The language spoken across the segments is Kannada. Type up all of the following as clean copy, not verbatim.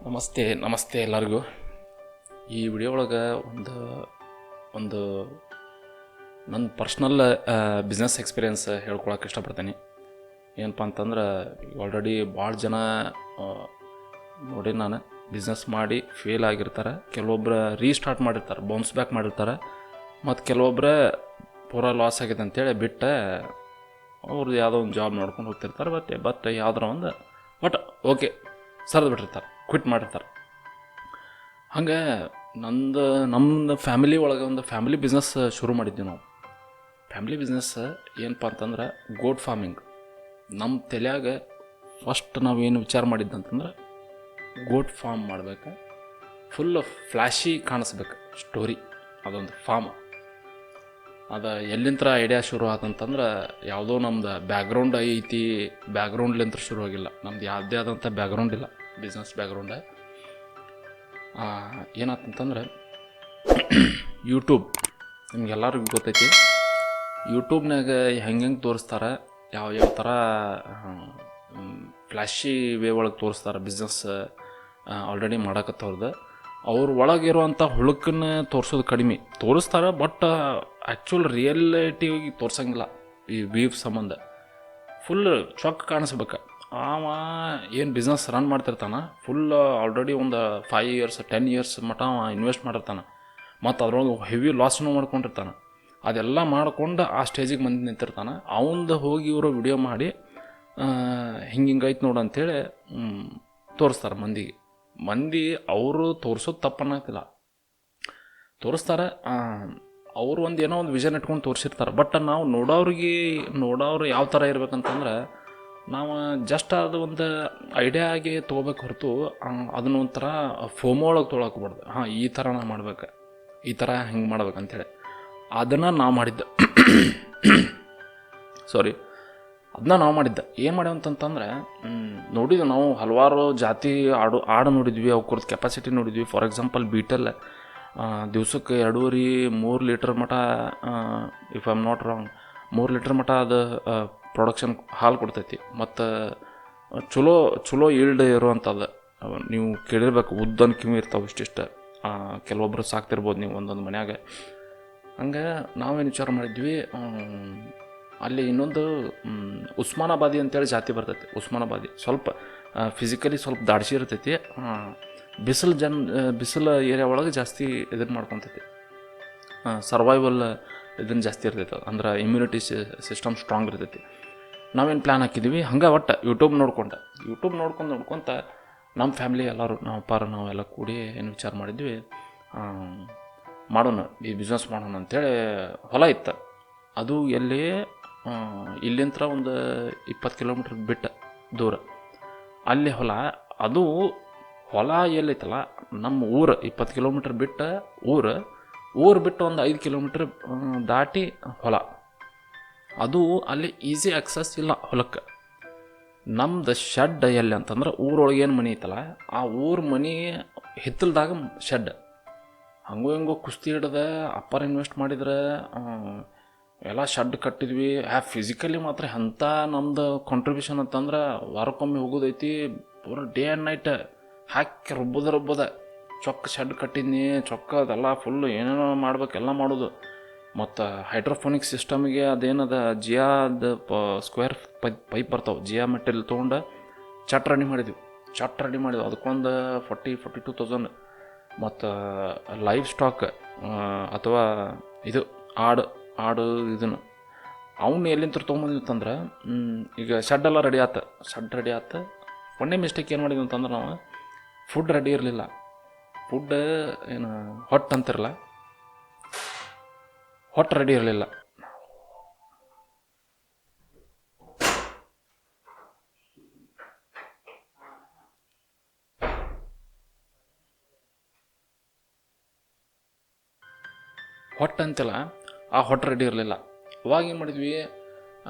ನಮಸ್ತೆ ಎಲ್ಲರಿಗೂ. ಈ ವಿಡಿಯೋ ಒಳಗೆ ಒಂದು ನನ್ನ ಪರ್ಸ್ನಲ್ ಬಿಸ್ನೆಸ್ ಎಕ್ಸ್ಪೀರಿಯೆನ್ಸ್ ಹೇಳ್ಕೊಳಕ್ಕೆ ಇಷ್ಟಪಡ್ತೀನಿ. ಏನಪ್ಪ ಅಂತಂದ್ರೆ ಆಲ್ರೆಡಿ ಭಾಳ ಜನ ನೋಡಿ ನಾನು ಬಿಸ್ನೆಸ್ ಮಾಡಿ ಫೇಲ್ ಆಗಿರ್ತಾರೆ. ಕೆಲವೊಬ್ಬರು ರೀಸ್ಟಾರ್ಟ್ ಮಾಡಿರ್ತಾರೆ, ಬೌನ್ಸ್ ಬ್ಯಾಕ್ ಮಾಡಿರ್ತಾರೆ. ಮತ್ತು ಕೆಲವೊಬ್ಬರೇ ಪೂರಾ ಲಾಸ್ ಆಗಿದೆ ಅಂತೇಳಿ ಬಿಟ್ಟು ಅವ್ರದ್ದು ಯಾವುದೋ ಒಂದು ಜಾಬ್ ನೋಡ್ಕೊಂಡು ಹೋಗ್ತಿರ್ತಾರೆ. ಬಟ್ ಯಾವುದರ ಒಂದು ಓಕೆ ಸರಿದು ಬಿಟ್ಟಿರ್ತಾರೆ, ಕ್ವಿಟ್ ಮಾಡಿರ್ತಾರೆ. ಹಂಗೆ ನಮ್ಮದು ಫ್ಯಾಮಿಲಿ ಒಳಗೆ ಒಂದು ಫ್ಯಾಮಿಲಿ ಬಿಸ್ನೆಸ್ ಶುರು ಮಾಡಿದ್ವಿ ನಾವು. ಫ್ಯಾಮಿಲಿ ಬಿಸ್ನೆಸ್ ಏನಪ್ಪ ಅಂತಂದ್ರೆ ಗೋಟ್ ಫಾರ್ಮಿಂಗ್. ನಮ್ಮ ತಲೆಯಾಗ ಫಸ್ಟ್ ನಾವೇನು ವಿಚಾರ ಮಾಡಿದ್ದಂತಂದ್ರೆ ಗೋಟ್ ಫಾರ್ಮ್ ಮಾಡ್ಬೇಕು, ಫುಲ್ ಫ್ಲ್ಯಾಶಿ ಕಾಣಿಸ್ಬೇಕು ಸ್ಟೋರಿ. ಅದೊಂದು ಫಾರ್ಮ್ ಅದು ಎಲ್ಲಿಂದ ಐಡಿಯಾ ಶುರು ಆತಂತಂದ್ರೆ ಯಾವುದೋ ನಮ್ದು ಬ್ಯಾಕ್ಗ್ರೌಂಡ್ ಐತಿ, ಬ್ಯಾಕ್ಗ್ರೌಂಡ್ಲಿಂತ ಶುರು ಆಗಿಲ್ಲ. ನಮ್ದು ಯಾವುದೇ ಆದಂಥ ಬ್ಯಾಕ್ಗ್ರೌಂಡ್ ಇಲ್ಲ, ಬಿಸ್ನೆಸ್ ಬ್ಯಾಕ್ಗ್ರೌಂಡ. ಏನಾತಂತಂದ್ರೆ ಯೂಟ್ಯೂಬ್ ನಿಮ್ಗೆಲ್ಲರಿಗೂ ಗೊತ್ತೈತಿ. ಯೂಟ್ಯೂಬ್ನಾಗ ಹೆಂಗೆ ತೋರಿಸ್ತಾರೆ, ಯಾವ ಥರ ಫ್ಲ್ಯಾಶಿ ವೇ ಒಳಗೆ ತೋರಿಸ್ತಾರೆ ಬಿಸ್ನೆಸ್ ಆಲ್ರೆಡಿ ಮಾಡಕತ್ತವ್ರದ್ದು. ಅವ್ರ ಒಳಗಿರುವಂಥ ಹುಳುಕನ್ನ ತೋರಿಸೋದು ಕಡಿಮೆ ತೋರಿಸ್ತಾರೆ, ಬಟ್ ಆ್ಯಕ್ಚುಲ್ ರಿಯಾಲಿಟಿಯಾಗಿ ತೋರ್ಸಂಗಿಲ್ಲ. ಈ ವೀವ್ ಸಂಬಂಧ ಫುಲ್ ಚೊಕ್ಕ ಕಾಣಿಸ್ಬೇಕು. ಏನು ಬಿಸ್ನೆಸ್ ರನ್ ಮಾಡ್ತಿರ್ತಾನೆ, ಫುಲ್ ಆಲ್ರೆಡಿ ಒಂದು 5 years 10 years ಮಟ್ಟ ಇನ್ವೆಸ್ಟ್ ಮಾಡಿರ್ತಾನೆ. ಮತ್ತು ಅದ್ರೊಳಗೆ ಹೆವಿ ಲಾಸ್ನೂ ಮಾಡ್ಕೊಂಡಿರ್ತಾನೆ. ಅದೆಲ್ಲ ಮಾಡ್ಕೊಂಡು ಆ ಸ್ಟೇಜಿಗೆ ಬಂದು ನಿಂತಿರ್ತಾನೆ. ಅವಂದು ಹೋಗಿ ಇವರು ವಿಡಿಯೋ ಮಾಡಿ ಹಿಂಗೈತೆ ನೋಡು ಅಂಥೇಳಿ ತೋರಿಸ್ತಾರೆ ಮಂದಿ. ಅವರು ತೋರಿಸೋದು ತಪ್ಪನ್ನತ್ತಿಲ್ಲ, ತೋರಿಸ್ತಾರೆ. ಅವರು ಏನೋ ಒಂದು ವಿಷನ್ ಇಟ್ಕೊಂಡು ತೋರಿಸಿರ್ತಾರೆ. ಬಟ್ ನಾವು ನೋಡೋರು ಯಾವ ಥರ ಇರ್ಬೇಕಂತಂದ್ರೆ, ನಾವು ಜಸ್ಟ್ ಅದು ಒಂದು ಐಡಿಯಾ ಆಗಿ ತೊಗೋಬೇಕು ಹೊರತು ಅದನ್ನ ಒಂಥರ ಫೋಮೋ ಒಳಗೆ ತೊಗೊಳಕ್ಬಾರ್ದು. ಈ ಥರ ನಾವು ಮಾಡ್ಬೇಕು, ಈ ಥರ ಹಿಂಗೆ ಮಾಡ್ಬೇಕಂತೇಳಿ ಅದನ್ನು ನಾವು ಮಾಡಿದ್ದೆ. ಅದನ್ನ ನಾವು ಮಾಡಿದ್ದೆ. ಏನು ಮಾಡ್ಯಾವಂತಂತಂದ್ರೆ, ನೋಡಿದ್ವಿ ನಾವು ಹಲವಾರು ಜಾತಿ ಆಡು ನೋಡಿದ್ವಿ, ಅವ್ರದ್ದು ಕೆಪಾಸಿಟಿ ನೋಡಿದ್ವಿ. ಫಾರ್ ಎಕ್ಸಾಂಪಲ್ ಬೀಟಲ್ ದಿವ್ಸಕ್ಕೆ 2.5-3 ಲೀಟ್ರ್ ಮಟ್ಟ, if I am not wrong, 3 litre ಮಟ್ಟ ಅದು ಪ್ರೊಡಕ್ಷನ್ ಹಾಲು ಕೊಡ್ತೈತಿ. ಮತ್ತು ಚಲೋ ಈಲ್ಡ್ ಇರುವಂಥದ್ದು. ನೀವು ಕೇಳಿರ್ಬೇಕು, ಉದ್ದನ ಕಿವಿ ಇರ್ತಾವೆ ಇಷ್ಟಿಷ್ಟು. ಕೆಲವೊಬ್ಬರು ಸಾಕ್ತಿರ್ಬೋದು ನೀವು ಒಂದೊಂದು ಮನ್ಯಾಗ. ಹಂಗೆ ನಾವೇನು ವಿಚಾರ ಮಾಡಿದ್ವಿ, ಅಲ್ಲಿ ಇನ್ನೊಂದು ಉಸ್ಮಾನಾಬಾದಿ ಅಂತೇಳಿ ಜಾತಿ ಬರ್ತೈತಿ. ಉಸ್ಮಾನಾಬಾದಿ ಸ್ವಲ್ಪ ಫಿಸಿಕಲಿ ಸ್ವಲ್ಪ ದಾಡ್ಸಿ ಇರ್ತೈತಿ. ಬಿಸಿಲು ಏರಿಯಾ ಒಳಗೆ ಜಾಸ್ತಿ ಇದನ್ನು ಮಾಡ್ಕೊತೈತಿ. ಸರ್ವೈವಲ್ ಇದನ್ನು ಜಾಸ್ತಿ ಇರ್ತೈತೆ, ಅಂದ್ರೆ ಇಮ್ಯುನಿಟಿ ಸಿಸ್ಟಮ್ ಸ್ಟ್ರಾಂಗ್ ಇರ್ತೈತಿ. ನಾವೇನು ಪ್ಲ್ಯಾನ್ ಹಾಕಿದ್ವಿ, ಹಂಗೆ ಯೂಟ್ಯೂಬ್ ನೋಡ್ಕೊಂತ ನಮ್ಮ ಫ್ಯಾಮಿಲಿ ಎಲ್ಲರೂ ನಾವೆಲ್ಲ ಕೂಡಿ ಏನು ವಿಚಾರ ಮಾಡಿದ್ವಿ, ಮಾಡೋಣ ಈ ಬಿಸ್ನೆಸ್ ಮಾಡೋಣ ಅಂಥೇಳಿ. ಹೊಲ ಇತ್ತು ಅದು ಎಲ್ಲಿ, ಇಲ್ಲಿಂದ ಒಂದು 20 ಕಿಲೋಮೀಟ್ರ್ ಬಿಟ್ಟು ದೂರ ಅಲ್ಲಿ ಹೊಲ. ಅದು ಹೊಲ ಎಲ್ಲೈತಲ್ಲ, ನಮ್ಮ ಊರು 20 ಕಿಲೋಮೀಟ್ರ್ ಬಿಟ್ಟು ಊರು ಬಿಟ್ಟು ಒಂದು 5 ಕಿಲೋಮೀಟ್ರ್ ದಾಟಿ ಹೊಲ. ಅದು ಅಲ್ಲಿ ಈಸಿ ಆಕ್ಸಸ್ ಇಲ್ಲ ಹೊಲಕ್ಕೆ. ನಮ್ದು ಶೆಡ್ ಎಲ್ಲಿ ಅಂತಂದ್ರೆ, ಊರೊಳಗೆ ಏನು ಮನೆ ಐತಲ್ಲ, ಆ ಊರ ಮನೆ ಹಿತ್ತಲ್ದಾಗ ಶೆಡ್. ಹಂಗೋ ಕುಸ್ತಿ ಹಿಡ್ದೆ ಅಪ್ಪರ್ ಇನ್ವೆಸ್ಟ್ ಮಾಡಿದ್ರೆ ಎಲ್ಲ ಶೆಡ್ ಕಟ್ಟಿದ್ವಿ. ಫಿಸಿಕಲಿ ಮಾತ್ರ ಅಂಥ ನಮ್ದು ಕಾಂಟ್ರಿಬ್ಯೂಷನ್ ಅಂತಂದ್ರೆ, ವಾರಕ್ಕೊಮ್ಮೆ ಹೋಗೋದೈತಿ, ಪೂರ ಡೇ ಆ್ಯಂಡ್ ನೈಟ್ ಹಾಕಿ ರುಬ್ಬದ ಚೊಕ್ಕ ಶೆಡ್ ಕಟ್ಟಿದ್ನಿ. ಚೊಕ್ಕ ಅದೆಲ್ಲ ಫುಲ್ಲು ಏನೇನೋ ಮಾಡ್ಬೇಕೆಲ್ಲ ಮಾಡೋದು. ಮತ್ತು ಹೈಡ್ರೋಫೋನಿಕ್ ಸಿಸ್ಟಮಿಗೆ ಅದೇನದ ಜಿಯಾದ ಸ್ಕ್ವೇರ್ ಪೈಪ್ ಬರ್ತಾವೆ, ಜಿಯಾ ಮೆಟೀರಿಯಲ್ ತೊಗೊಂಡು ಚಟ್ ರೆಡಿ ಮಾಡಿದ್ವಿ. ಅದಕ್ಕೊಂದು 42,000. ಮತ್ತು ಲೈವ್ ಸ್ಟಾಕ್ ಅಥವಾ ಇದು ಆಡು ಇದನ್ನು ಅವನ್ನ ಎಲ್ಲಿಂದ ತೊಗೊಂಬಂದಿತ್ತಂದ್ರೆ, ಈಗ ಶೆಡ್ಡೆಲ್ಲ ರೆಡಿ ಆತ. ಒಂದೇ ಮಿಸ್ಟೇಕ್ ಏನು ಮಾಡಿದ್ವಿ ಅಂತಂದ್ರೆ, ನಾವು ಫುಡ್ ರೆಡಿ ಇರಲಿಲ್ಲ. ಫುಡ್ ಏನು ಹೊಟ್ಟು ಅಂತಿರಲ್ಲ, ಹೊಟ್ಟು ರೆಡಿ ಇರಲಿಲ್ಲ. ಹೊಟ್ಟು ಅಂತಿಲ್ಲ, ಆ ಹೊಟ್ಟು ರೆಡಿ ಇರಲಿಲ್ಲ. ಅವಾಗ ಏನು ಮಾಡಿದ್ವಿ,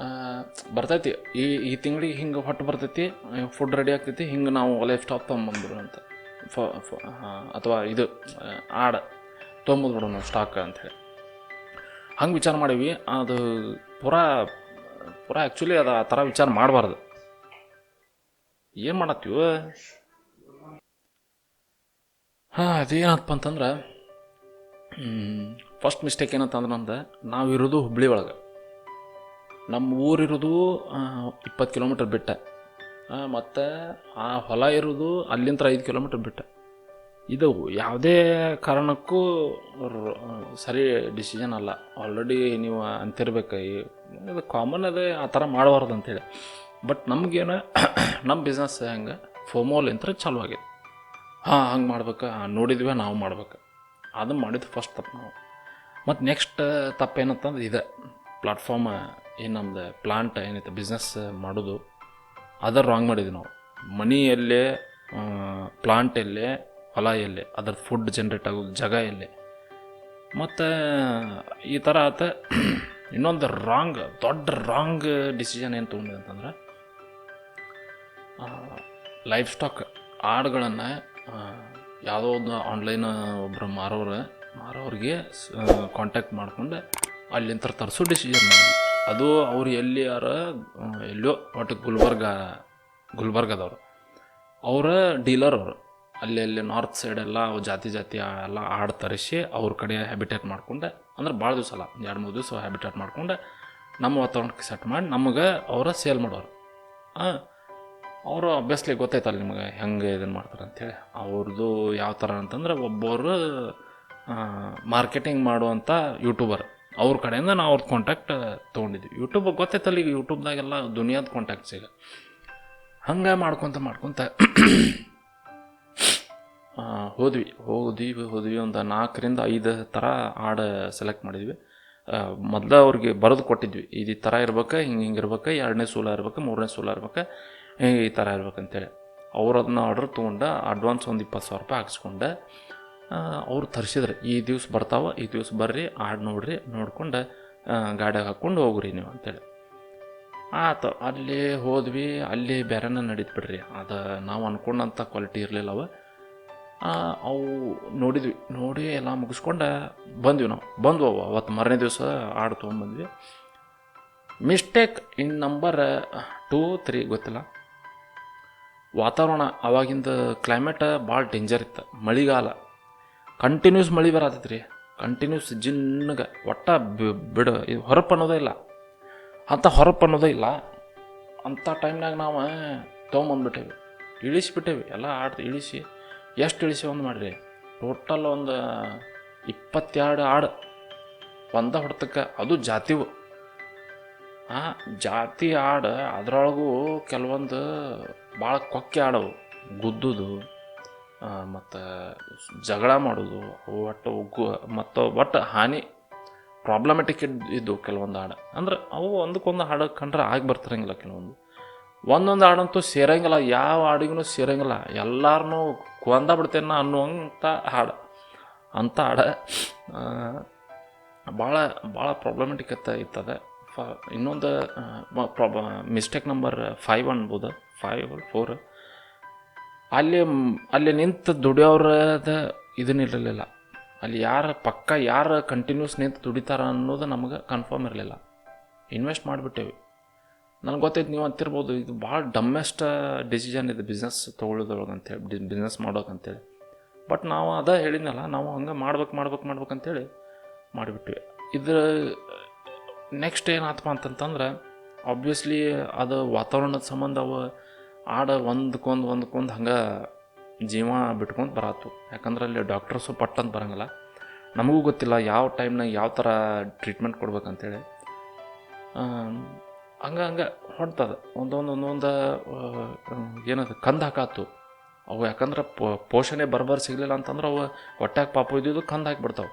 ಬರ್ತೈತಿ ಈ ತಿಂಗಳಿಗೆ ಹಿಂಗೆ ಹೊಟ್ಟು ಬರ್ತೈತಿ, ಫುಡ್ ರೆಡಿ ಆಗ್ತೈತಿ, ಹಿಂಗೆ ನಾವು ಲೈಫ್ ಸ್ಟಾಕ್ ತೊಗೊಂಬಂದ್ಬಿಡು ಅಂತ, ಅಥವಾ ಇದು ಆಡು ತೊಗೊಂಬಂದ್ಬಿಡು ನಾವು ಸ್ಟಾಕ್ ಅಂಥೇಳಿ ಹಂಗೆ ವಿಚಾರ ಮಾಡೀವಿ. ಅದು ಪೂರಾ ಆ್ಯಕ್ಚುಲಿ ಅದು ಆ ಥರ ವಿಚಾರ ಮಾಡಬಾರ್ದು. ಏನು ಮಾಡತ್ತೀವ, ಅದೇನಪ್ಪ ಅಂತಂದ್ರೆ ಫಸ್ಟ್ ಮಿಸ್ಟೇಕ್ ಏನಂತಂದ್ರೆ ನಾವು ಇರೋದು ಹುಬ್ಳಿ ಒಳಗೆ, ನಮ್ಮ ಊರಿರೋದು 20 ಕಿಲೋಮೀಟ್ರ್ ಬಿಟ್ಟ, ಮತ್ತು ಆ ಹೊಲ ಇರೋದು ಅಲ್ಲಿಂದ 5 ಕಿಲೋಮೀಟ್ರ್ ಬಿಟ್ಟ. ಇದು ಯಾವುದೇ ಕಾರಣಕ್ಕೂ ಸರಿ ಡಿಸಿಷನ್ ಅಲ್ಲ. ಆಲ್ರೆಡಿ ನೀವು ಅಂತಿರ್ಬೇಕು ಇದು ಕಾಮನ್ ಅದೇ ಆ ಥರ ಮಾಡಬಾರ್ದು ಅಂತೇಳಿ. ಬಟ್ ನಮಗೇನು ನಮ್ಮ ಬಿಸ್ನೆಸ್ ಹೆಂಗೆ ಫೋಮೋಲಿಂತ ಚಾಲು ಆಗಿದೆ. ಹಂಗೆ ಮಾಡ್ಬೇಕು, ನೋಡಿದ್ವಿ ನಾವು ಮಾಡ್ಬೇಕು, ಅದನ್ನು ಮಾಡಿದ್ದು ಫಸ್ಟ್ ತಪ್ಪು ನಾವು. ಮತ್ತು ನೆಕ್ಸ್ಟ್ ತಪ್ಪೇನಂತಂದ್ರೆ ಇದೆ ಪ್ಲಾಟ್ಫಾರ್ಮ್ ಏನು ನಮ್ಮದು ಪ್ಲಾಂಟ್ ಏನೈತೆ ಬಿಸ್ನೆಸ್ ಮಾಡೋದು ಅದರ ರಾಂಗ್ ಮಾಡಿದ್ವಿ ನಾವು. ಮನಿ ಎಲ್ಲೇ, ಪ್ಲಾಂಟ್ ಎಲ್ಲೇ, ಹೊಲ ಎಲ್ಲೇ, ಅದ್ರ ಫುಡ್ ಜನ್ರೇಟ್ ಆಗೋದು ಜಾಗ ಎಲ್ಲೇ, ಮತ್ತು ಈ ಥರ ಆತ. ಇನ್ನೊಂದು ದೊಡ್ಡ ರಾಂಗ್ ಡಿಸಿಷನ್ ಏನು ತೊಗೊಂಡಿದೆ ಅಂತಂದ್ರೆ ಲೈಫ್ ಸ್ಟಾಕ್ ಆಡುಗಳನ್ನು ಯಾವುದೋ ಒಂದು ಆನ್ಲೈನ್ ಒಬ್ಬರು ಮಾರೋರಿಗೆ ಕಾಂಟ್ಯಾಕ್ಟ್ ಮಾಡಿಕೊಂಡು ಅಲ್ಲಿಂದ ತರಿಸೋ ಡಿಸಿಷನ್ ಮಾಡಿದ್ವಿ. ಅದು ಅವ್ರು ಎಲ್ಲೋ ಒಟ್ಟು ಗುಲ್ಬರ್ಗದವರು, ಅವರ ಡೀಲರ್ ಅವರು. ಅಲ್ಲಿ ನಾರ್ತ್ ಸೈಡೆಲ್ಲ ಅವು ಜಾತಿ ಎಲ್ಲ ಆಡು ತರಿಸಿ ಅವ್ರ ಕಡೆ ಹ್ಯಾಬಿಟೇಟ್ ಮಾಡ್ಕೊಂಡು, ಅಂದ್ರೆ ಭಾಳ ದಿವಸ ಅಲ್ಲ, 2-3 ದಿವಸ ಹ್ಯಾಬಿಟೇಟ್ ಮಾಡ್ಕೊಂಡು ನಮ್ಮ ವಾತಾವರಣಕ್ಕೆ ಸೆಟ್ ಮಾಡಿ ನಮಗೆ ಅವರ ಸೇಲ್ ಮಾಡೋರು. ಅವರು ಅಬ್ವಿಯಸ್ಲಿ ಗೊತ್ತೈತಲ್ಲ ನಿಮಗೆ ಹೆಂಗೆ ಇದನ್ನು ಮಾಡ್ತಾರೆ ಅಂಥೇಳಿ. ಅವ್ರದ್ದು ಯಾವ ಥರ ಅಂತಂದ್ರೆ ಒಬ್ಬರು ಮಾರ್ಕೆಟಿಂಗ್ ಮಾಡುವಂಥ ಯೂಟ್ಯೂಬರ್, ಅವ್ರ ಕಡೆಯಿಂದ ನಾವು ಅವ್ರದ್ದು ಕಾಂಟ್ಯಾಕ್ಟ್ ತೊಗೊಂಡಿದ್ವಿ. ಯೂಟ್ಯೂಬ್ ಗೊತ್ತೈತಲ್ಲ, ಈಗ ಯೂಟ್ಯೂಬ್ದಾಗೆಲ್ಲ ದುನಿಯಾದ ಕಾಂಟ್ಯಾಕ್ಟ್ಸ್ ಈಗ. ಹಂಗೆ ಮಾಡ್ಕೊತ ಹೋದ್ವಿ ಒಂದು 4-5 ಥರ ಆಡು ಸೆಲೆಕ್ಟ್ ಮಾಡಿದ್ವಿ. ಮೊದಲು ಅವ್ರಿಗೆ ಬರೆದು ಕೊಟ್ಟಿದ್ವಿ, ಇದು ಈ ಥರ ಇರ್ಬೇಕು, ಹಿಂಗೆ ಇರ್ಬೇಕು, 2ನೇ ಸೂಲ ಇರ್ಬೇಕು, 3ನೇ ಸೂಲ ಇರ್ಬೇಕು, ಈ ಥರ ಇರ್ಬೇಕಂತೇಳಿ. ಅವ್ರು ಅದನ್ನ ಆರ್ಡ್ರ್ ತೊಗೊಂಡು ಅಡ್ವಾನ್ಸ್ ಒಂದು 20,000 ರೂಪಾಯಿ ಹಾಕ್ಸ್ಕೊಂಡು ಅವ್ರು ತರಿಸಿದ್ರೆ, ಈ ದಿವ್ಸ ಬರ್ತಾವೆ, ಈ ದಿವ್ಸ ಬರ್ರಿ, ಆಡು ನೋಡ್ಕೊಂಡು ಗಾಡಿಯಾಗ ಹಾಕ್ಕೊಂಡು ಹೋಗ್ರಿ ನೀವು ಅಂತೇಳಿ. ಆಯ್ತು, ಅಲ್ಲಿ ಹೋದ್ವಿ. ಅಲ್ಲಿ ಬೇರೆನೇ ನಡೀತು ಬಿಡ್ರಿ, ಅದು ನಾವು ಅಂದ್ಕೊಂಡಂಥ ಕ್ವಾಲಿಟಿ ಇರಲಿಲ್ಲ. ಅವು ನೋಡಿ ಎಲ್ಲ ಮುಗಿಸ್ಕೊಂಡು ಬಂದ್ವಿ ನಾವು ಅವತ್ತು ಮಾರನೇ ದಿವಸ ಆಡು ತೊಗೊಂಬಂದ್ವಿ. ಮಿಸ್ಟೇಕ್ ಇನ್ ನಂಬರ್ 2-3 ಗೊತ್ತಿಲ್ಲ. ವಾತಾವರಣ ಆವಾಗಿಂದ ಕ್ಲೈಮೇಟ್ ಭಾಳ ಡೇಂಜರ್ ಇತ್ತು. ಮಳೆಗಾಲ, ಕಂಟಿನ್ಯೂಸ್ ಮಳೆ ಬರತ್ತೈತೆ ರೀ, ಕಂಟಿನ್ಯೂಸ್ ಜಿನ್ನಗೆ, ಒಟ್ಟ ಇದು ಹೊರಪು ಅನ್ನೋದೇ ಇಲ್ಲ ಅಂಥ ಟೈಮ್ನಾಗ ನಾವು ತೊಗೊಂಬಂದ್ಬಿಟ್ಟೇವಿ, ಇಳಿಸಿಬಿಟ್ಟೇವಿ. ಎಲ್ಲ ಆಡು ಇಳಿಸಿ ಎಷ್ಟು ಒಂದು ಮಾಡಿರಿ, ಟೋಟಲ್ ಒಂದು 22 ಆಡು ಒಂದ ಹೊಡೆತಕ್ಕೆ. ಅದು ಜಾತಿವು, ಜಾತಿ ಆಡು. ಅದರೊಳಗೂ ಕೆಲವೊಂದು ಭಾಳ ಕೊಕ್ಕೆ ಆಡವು, ಗುದ್ದುದು ಮತ್ತು ಜಗಳ ಮಾಡೋದು, ಒಟ್ಟು ಹಾನಿ ಪ್ರಾಬ್ಲಮೆಟಿಕ್ ಇದ್ದು ಕೆಲವೊಂದು ಆಡು. ಅಂದ್ರೆ ಅವು ಒಂದಕ್ಕೊಂದು ಹಾಡು ಕಂಡ್ರೆ ಆಗಿ ಬರ್ತಿರಂಗಿಲ್ಲ. ಒಂದೊಂದು ಹಾಡಂತೂ ಸೇರಂಗಿಲ್ಲ, ಯಾವ ಹಾಡಿಗೂ ಸೇರಂಗಿಲ್ಲ, ಎಲ್ಲಾರನ್ನೂ ಕೊಂದಾಬಿಡ್ತೇನೆ ಅನ್ನುವಂಥ ಹಾಡು. ಅಂಥ ಹಾಡು ಭಾಳ ಪ್ರಾಬ್ಲಮೆಟಿಕ್ ಇರ್ತದೆ. ಇನ್ನೊಂದು ಮಿಸ್ಟೇಕ್ ನಂಬರ್ 5 ಅನ್ಬೋದು, 5 or 4. ಅಲ್ಲಿ ನಿಂತು ದುಡಿಯೋರದ ಇದನ್ನಿರಲಿಲ್ಲ. ಅಲ್ಲಿ ಯಾರು ಕಂಟಿನ್ಯೂಸ್ ನಿಂತು ದುಡಿತಾರ ಅನ್ನೋದು ನಮಗೆ ಕನ್ಫರ್ಮ್ ಇರಲಿಲ್ಲ. ಇನ್ವೆಸ್ಟ್ ಮಾಡಿಬಿಟ್ಟೇವಿ. ನನಗೆ ಗೊತ್ತೈತೆ, ನೀವು ಅಂತಿರ್ಬೋದು ಇದು ಭಾಳ ಡಮ್ಮೆಸ್ಟ್ ಡಿಸಿಷನ್ ಇದೆ ಬಿಸ್ನೆಸ್ ತೊಗೊಳ್ಳೋದ್ರೊಳಗೆ ಅಂತೇಳಿ, ಬಿಸ್ನೆಸ್ ಮಾಡೋಕಂತೇಳಿ. ಬಟ್ ನಾವು ಅದೇ ಹೇಳಿದ್ನಲ್ಲ, ನಾವು ಹಂಗೆ ಮಾಡ್ಬೇಕಂತೇಳಿ ಮಾಡಿಬಿಟ್ವಿ. ಇದ್ರ ನೆಕ್ಸ್ಟ್ ಏನಾಯ್ತಪ್ಪ ಅಂತಂತಂದ್ರೆ, ಆಬ್ವಿಯಸ್ಲಿ ಅದು ವಾತಾವರಣದ ಸಂಬಂಧ ಅವು ಆಡು ಒಂದಕ್ಕೊಂದು ಹಂಗೆ ಜೀವ ಬಿಟ್ಕೊಂಡು ಬರತ್ತು. ಯಾಕಂದ್ರೆ ಅಲ್ಲಿ ಡಾಕ್ಟರ್ಸು ಪಟ್ಟಂತ ಬರೋಂಗಿಲ್ಲ, ನಮಗೂ ಗೊತ್ತಿಲ್ಲ ಯಾವ ಟೈಮ್ನಾಗ ಯಾವ ಥರ ಟ್ರೀಟ್ಮೆಂಟ್ ಕೊಡ್ಬೇಕಂತೇಳಿ. ಹಂಗೆ ಹೊಡ್ತದೆ ಒಂದೊಂದು ಏನದು ಕಂದು ಹಾಕಾತು ಅವು. ಯಾಕಂದ್ರೆ ಪೋಷಣೆ ಸಿಗಲಿಲ್ಲ ಅಂತಂದ್ರೆ ಅವು ಹೊಟ್ಯಾಗ ಪಾಪು ಇದ್ದಿದ್ದು ಕಂದು ಹಾಕಿಬಿಡ್ತಾವೆ.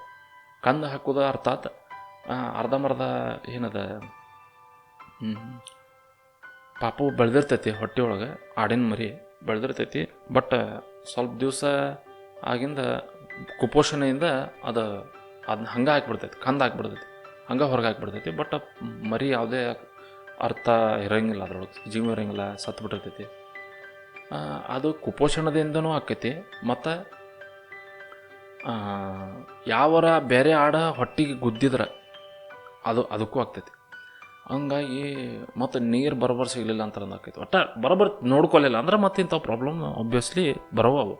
ಕಂದು ಹಾಕೋದು ಅರ್ಥಾತ್ ಅರ್ಧಂಬರ್ಧ ಏನದ ಪಾಪು ಬೆಳೆದಿರ್ತೈತಿ ಹೊಟ್ಟೆ ಒಳಗೆ, ಆಡಿನ ಮರಿ ಬೆಳೆದಿರ್ತೈತಿ. ಬಟ್ ಸ್ವಲ್ಪ ದಿವಸ ಆಗಿಂದ ಕುಪೋಷಣೆಯಿಂದ ಅದನ್ನ ಹಂಗೆ ಹಾಕಿಬಿಡ್ತೈತಿ, ಕಂದು ಹಾಕಿಬಿಡ್ತೈತಿ, ಹಂಗೆ ಹೊರಗೆ ಹಾಕಿಬಿಡ್ತೈತಿ. ಬಟ್ ಮರಿ ಯಾವುದೇ ಅರ್ಥ ಇರೋಂಗಿಲ್ಲ, ಅದ್ರೊಳಗೆ ಜೀವ ಇರೋಂಗಿಲ್ಲ, ಸತ್ತು ಬಿಟ್ಟಿರ್ತೈತಿ. ಅದು ಕುಪೋಷಣದಿಂದನೂ ಆಕೈತಿ. ಮತ್ತು ಯಾವರ ಬೇರೆ ಆಡ ಹೊಟ್ಟಿಗೆ ಗುದ್ದಿದ್ರೆ ಅದಕ್ಕೂ ಆಗ್ತೈತಿ. ಹಂಗಾಗಿ ಮತ್ತು ನೀರು ಸಿಗಲಿಲ್ಲ ಅಂತ ಆಕೈತಿ. ಒಟ್ಟು ನೋಡ್ಕೊಲಿಲ್ಲ ಅಂದ್ರೆ ಮತ್ತೆ ಇಂಥ ಪ್ರಾಬ್ಲಮ್ ಆಬ್ವಿಯಸ್ಲಿ ಬರೋವು.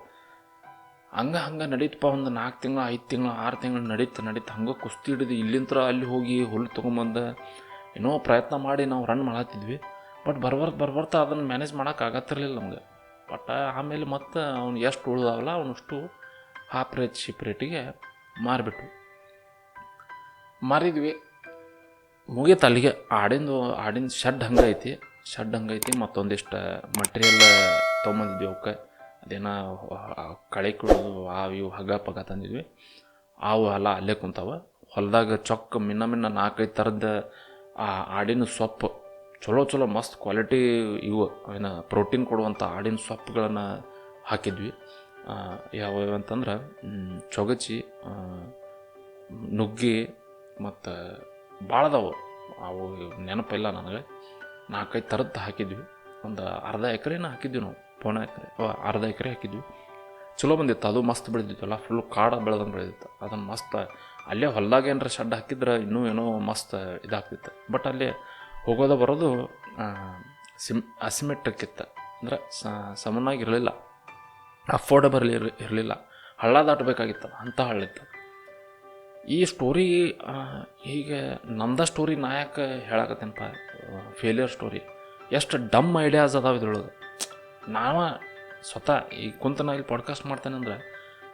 ಹಂಗೆ ನಡೀತಪ್ಪ. ಒಂದು 4 ತಿಂಗಳು 5 ತಿಂಗಳು 6 ತಿಂಗಳು ನಡೀತು ಹಂಗೆ ಕುಸ್ತಿ ಹಿಡಿದು ಇಲ್ಲಿಂತ್ರ ಅಲ್ಲಿ ಹೋಗಿ ಹುಲ್ಲು ತೊಗೊಂಬಂದು ಏನೋ ಪ್ರಯತ್ನ ಮಾಡಿ ನಾವು ರನ್ ಮಾಡತ್ತಿದ್ವಿ. ಬಟ್ ಬರ್ಬರ್ತಾ ಅದನ್ನು ಮ್ಯಾನೇಜ್ ಮಾಡೋಕ್ಕಾಗತ್ತಿರಲಿಲ್ಲ ನಮ್ಗೆ. ಬಟ್ ಆಮೇಲೆ ಮತ್ತೆ ಅವ್ನು ಎಷ್ಟು ಉಳಿದಾವಲ್ಲ ಅವನಷ್ಟು ಹಾಫ್ ರೇಟ್ ಶಿಪ್ ರೇಟಿಗೆ ಮಾರಿದ್ವಿ. ಮುಗೀತು ಅಲ್ಲಿಗೆ. ಆಡಿನ ಶೆಡ್ ಹಂಗೈತಿ ಮತ್ತೊಂದಿಷ್ಟು ಮಟೀರಿಯಲ್ ತೊಗೊಂಬಂದಿದ್ವಿ. ಅವಕ್ಕೆ ಅದೇನೋ ಕಳೆ ಕುಡಿದು ಇವು ಹಗ್ಗ ಪಗ್ಗ ತಂದಿದ್ವಿ. ಅವು ಎಲ್ಲ ಅಲ್ಲೇ ಕುಂತಾವ ಹೊಲದಾಗ. ಚೊಕ್ಕ ಮಿನ್ನ 4-5 ಥರದ ಆಡಿನ ಸೊಪ್ಪು ಚಲೋ ಮಸ್ತ್ ಕ್ವಾಲಿಟಿ ಇವು ಏನು ಪ್ರೋಟೀನ್ ಕೊಡುವಂಥ ಆಡಿನ ಸೊಪ್ಪುಗಳನ್ನು ಹಾಕಿದ್ವಿ. ಯಾವ್ಯಾವ ಅಂತಂದ್ರೆ ಚೊಗಚಿ, ನುಗ್ಗಿ ಮತ್ತು ಭಾಳದವು. ಅವು ನೆನಪಿಲ್ಲ ನನಗೆ. 4-5 ಥರದ್ದು ಹಾಕಿದ್ವಿ. ಒಂದು ಅರ್ಧ ಎಕರೆನ ಹಾಕಿದ್ವಿ ನಾವು. ಅರ್ಧ ಎಕರೆ ಹಾಕಿದ್ವಿ. ಚಲೋ ಬಂದಿತ್ತು. ಅದು ಮಸ್ತ್ ಬೆಳೆದಿತ್ತಲ್ಲ, ಫುಲ್ ಕಾಡ ಬೆಳೆದಂಗೆ ಬೆಳೆದಿತ್ತು. ಅದನ್ನು ಮಸ್ತ್ ಅಲ್ಲೇ ಹೊಲದಾಗ ಏನಾರ ಶೆಡ್ ಹಾಕಿದ್ರೆ ಇನ್ನೂ ಏನೋ ಮಸ್ತ್ ಇದಾಗ್ತಿತ್ತು. ಬಟ್ ಅಲ್ಲಿ ಹೋಗೋದು ಬರೋದು ಅಸಿಮೆಟ್ರಿಕ್ ಇತ್ತು. ಅಂದ್ರೆ ಸಮನಾಗಿರಲಿಲ್ಲ, ಅಫೋರ್ಡಬಲ್ ಇರಲಿಲ್ಲ. ಹಳ್ಳ ದಾಟಬೇಕಾಗಿತ್ತು, ಅಂಥ ಹಳ್ಳಿತ್ತು. ಈ ಸ್ಟೋರಿ ಹೀಗೆ ನಮ್ದ ಸ್ಟೋರಿ ನಾಯಕ ಹೇಳಕತ್ತೇನಪ್ಪ. Failure story. ಎಷ್ಟು ಡಮ್ ಐಡಿಯಾಸ್ ಅದಾವೆ ಇದ್ರೊಳಗೆ. ಸ್ವತಃ ಈಗ ಕುಂತ ನಾ ಇಲ್ಲಿ ಪಾಡ್ಕಾಸ್ಟ್ ಮಾಡ್ತೇನೆ ಅಂದ್ರೆ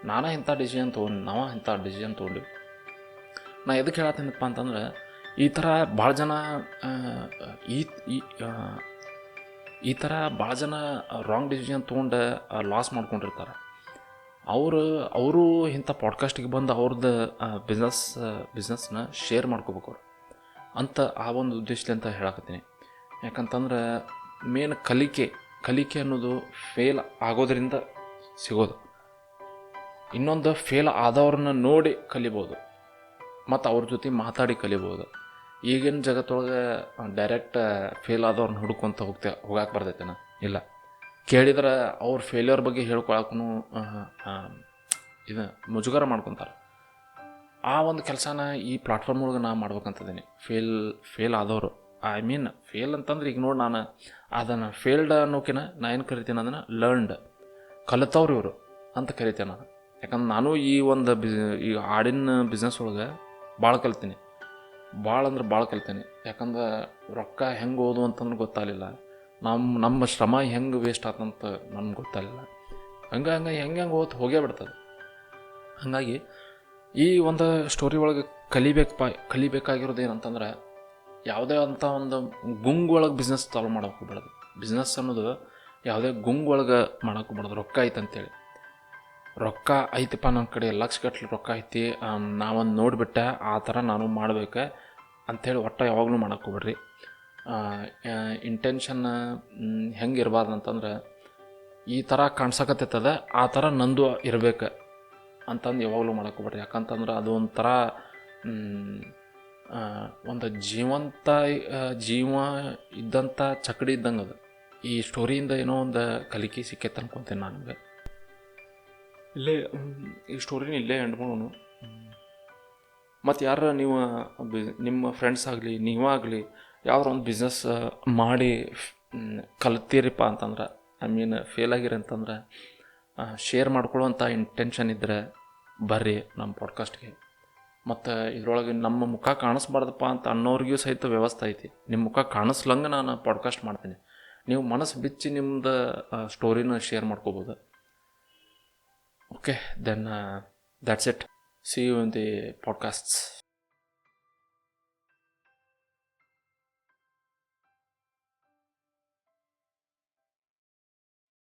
ನಾನೇ ಇಂಥ ಡಿಸಿಷನ್ ತೊಗೊಂಡಿವಿ. ನಾ ಎದಕ್ಕೆ ಹೇಳತ್ತೇನಪ್ಪ ಅಂತಂದ್ರೆ ಈ ಥರ ಭಾಳ ಜನ ಈ ಥರ ಭಾಳ ಜನ ರಾಂಗ್ ಡಿಸಿಷನ್ ತೊಗೊಂಡು ಲಾಸ್ ಮಾಡ್ಕೊಂಡಿರ್ತಾರೆ. ಅವರು ಇಂಥ ಪಾಡ್ಕಾಸ್ಟಿಗೆ ಬಂದು ಅವ್ರದ್ದು ಬಿಸ್ನೆಸ್ನ ಶೇರ್ ಮಾಡ್ಕೋಬೇಕು ಅವ್ರು ಅಂತ ಆ ಒಂದು ಉದ್ದೇಶದಿಂದ ಹೇಳಕತ್ತೀನಿ. ಯಾಕಂತಂದ್ರೆ ಮೇನ್ ಕಲಿಕೆ ಅನ್ನೋದು ಫೇಲ್ ಆಗೋದ್ರಿಂದ ಸಿಗೋದು. ಇನ್ನೊಂದು ಫೇಲ್ ಆದವ್ರನ್ನ ನೋಡಿ ಕಲಿಬೋದು ಮತ್ತು ಅವ್ರ ಜೊತೆ ಮಾತಾಡಿ ಕಲಿಬೋದು. ಈಗಿನ ಜಗತ್ತೊಳಗೆ ಡೈರೆಕ್ಟ್ ಫೇಲ್ ಆದವ್ರನ್ನ ಹುಡ್ಕೊಂತ ಹೋಗಕ್ಕೆ ಬರ್ತೈತೇನ? ಇಲ್ಲ. ಕೇಳಿದ್ರೆ ಅವ್ರ ಫೇಲ್ಯೂರ್ ಬಗ್ಗೆ ಹೇಳ್ಕೊಳಕ್ಕೂ ಇದು ಮುಜುಗರ ಮಾಡ್ಕೊತಾರೆ. ಆ ಒಂದು ಕೆಲಸನ ಈ ಪ್ಲಾಟ್ಫಾರ್ಮ್ ಒಳಗೆ ನಾನು ಮಾಡ್ಬೇಕಂತಿದ್ದೀನಿ. ಫೇಲ್ ಆದವರು, ಫೇಲ್ ಅಂತಂದ್ರೆ ಈಗ ನೋಡಿ, ನಾನು ಅದನ್ನು ಫೇಲ್ಡ್ ಅನ್ನೋಕಿನ ನಾನು ಏನು ಕರಿತೀನಿ ಅದನ್ನು ಲರ್ನ್ಡ್, ಕಲಿತವ್ರು ಇವರು ಅಂತ ಕರಿತೇನೆ ನಾನು. ಯಾಕಂದ್ರೆ ನಾನು ಈ ಒಂದು ಈ ಹಾಡಿನ ಬಿಸ್ನೆಸ್ ಒಳಗೆ ಭಾಳ ಕಲಿತೀನಿ. ಯಾಕಂದ್ರೆ ರೊಕ್ಕ ಹೆಂಗೆ ಓದು ಅಂತಂದ್ರೆ ಗೊತ್ತಾಗಲಿಲ್ಲ. ನಮ್ಮ ಶ್ರಮ ಹೆಂಗೆ ವೇಸ್ಟ್ ಆತಂತ ನಮ್ಗೆ ಗೊತ್ತಾಗಲಿಲ್ಲ. ಹೆಂಗೆ ಹೋಗೇ ಬಿಡ್ತದೆ. ಹಾಗಾಗಿ ಈ ಒಂದು ಸ್ಟೋರಿ ಒಳಗೆ ಕಲಿಬೇಕಾಗಿರೋದು ಏನಂತಂದ್ರೆ, ಯಾವುದೇ ಅಂಥ ಒಂದು ಗುಂಗೊಳಗೆ ಬಿಸ್ನೆಸ್ ಚಾಲು ಮಾಡೋಕೆ ಹೋಗ್ಬಾರ್ದು. ಬಿಸ್ನೆಸ್ ಅನ್ನೋದು ಯಾವುದೇ ಗುಂಗೊಳಗೆ ಮಾಡೋಕೆ ಹೋಗ್ಬಾರ್ದು. ರೊಕ್ಕ ಐತಂತೇಳಿ, ರೊಕ್ಕ ಐತಪ್ಪ ನನ್ನ ಕಡೆ ಲಕ್ಷಗಟ್ಟಲೆ ರೊಕ್ಕ ಐತಿ, ನಾವೊಂದು ನೋಡಿಬಿಟ್ಟೆ ಆ ಥರ ನಾನು ಮಾಡ್ಬೇಕು ಅಂಥೇಳಿ ಒಟ್ಟು ಯಾವಾಗಲೂ ಮಾಡೋಕೆ ಹೋಗ್ಬೇಡ್ರಿ. ಇಂಟೆನ್ಷನ್ ಹೆಂಗೆ ಇರಬಾರ್ದು ಅಂತಂದ್ರೆ, ಈ ಥರ ಕಾಣ್ಸಕತ್ತದ ಆ ಥರ ನಂದು ಇರಬೇಕು ಅಂತಂದು ಯಾವಾಗಲೂ ಮಾಡೋಕೆ ಹೋಗ್ಬೇಡ್ರಿ. ಯಾಕಂತಂದ್ರೆ ಅದು ಒಂಥರ ಒಂದು ಜೀವ ಇದ್ದಂಥ ಚಕಡಿ ಇದ್ದಂಗೆ ಅದು. ಈ ಸ್ಟೋರಿಯಿಂದ ಏನೋ ಒಂದು ಕಲಿಕೆ ಸಿಕ್ಕೈತೆ ಅನ್ಕೊತೀನಿ ನನಗೆ. ಈ ಸ್ಟೋರಿನ ಇಲ್ಲೇ ಎಂಡ್ ಮಾಡೋನು. ಮತ್ತು ಯಾರು ನೀವು ನಿಮ್ಮ ಫ್ರೆಂಡ್ಸ್ ಆಗಲಿ ನೀವಾಗಲಿ ಯಾವ್ದಾರ ಒಂದು ಬಿಸ್ನೆಸ್ ಮಾಡಿ ಕಲ್ತೀರಿಪ್ಪ ಅಂತಂದ್ರೆ, ಫೇಲ್ ಆಗಿರಿ ಅಂತಂದ್ರೆ, ಶೇರ್ ಮಾಡ್ಕೊಳ್ಳೋವಂಥ ಇಂಟೆನ್ಷನ್ ಇದ್ದರೆ ಬರ್ರಿ ನಮ್ಮ ಪಾಡ್ಕಾಸ್ಟ್ಗೆ. ಮತ್ತು ಇದ್ರೊಳಗೆ ನಮ್ಮ ಮುಖ ಕಾಣಿಸ್ಬಾರ್ದಪ್ಪ ಅಂತ ಅನ್ನೋರಿಗೂ ಸಹಿತ ವ್ಯವಸ್ಥೆ ಐತಿ. ನಿಮ್ಮ ಮುಖ ಕಾಣಿಸ್ಲಂಗೆ ನಾನು ಪಾಡ್ಕಾಸ್ಟ್ ಮಾಡ್ತೀನಿ. ನೀವು ಮನಸ್ಸು ಬಿಚ್ಚಿ ನಿಮ್ಮದು ಸ್ಟೋರಿನ ಶೇರ್ ಮಾಡ್ಕೋಬೋದು. Okay, then that's it. See you in the ಪಾಡ್ಕಾಸ್ಟ್ಸ್.